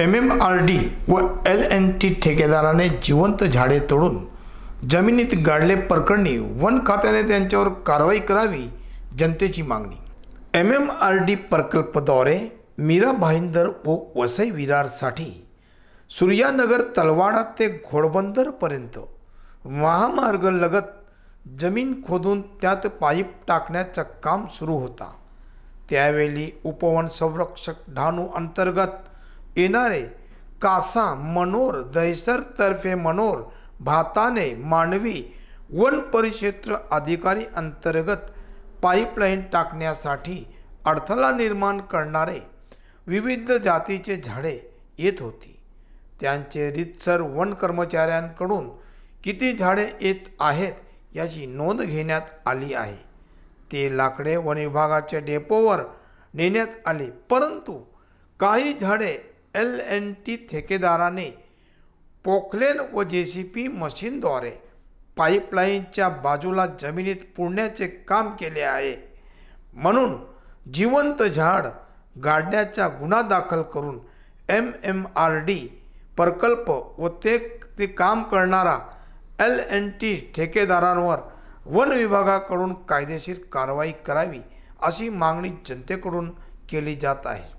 MMRD व LNT ठेकेदाराने जिवंत झाडे तोडून जमिनीत गाडले प्रकरणी वन खात्याने त्यांच्यावर कारवाई करावी, जनतेची मागणी। MMRD प्रकल्पाद्वारे मीरा भाईंदर व वसई विरारसाठी सूर्यानगर तलवाडा ते घोडबंदरपर्यंत महामार्ग लगत जमीन खोदून त्यात पाईप टाकण्याचं काम सुरू होता। त्यावेळी उपवन संरक्षक ढाणू अंतर्गत येणारे कासा मनोर दहिसर तर्फे मनोर भाताने मानवी वन परिक्षेत्र अधिकारी अंतर्गत पाईपलाईन टाकण्यासाठी अडथळा निर्माण करणारे विविध जातीचे झाडे येत होती। त्यांचे रीतसर वन कर्मचाऱ्यांकडून किती झाडे येत आहेत याची नोंद घेण्यात आली आहे। ते लाकडे वन विभागाच्या डेपोवर नेण्यात आले, परंतु काही झाडे LNT ठेकेदाराने पोकलेन व JCB मशीनद्वारे पाईपलाईनच्या बाजूला जमिनीत पुरण्याचे काम केले आहे, म्हणून जिवंत झाड गाडण्याचा गुन्हा दाखल करून MMRD प्रकल्प व ते काम करणारा LNT ठेकेदारांवर वन विभागाकडून कायदेशीर कारवाई करावी अशी मागणी जनतेकडून केली जात आहे।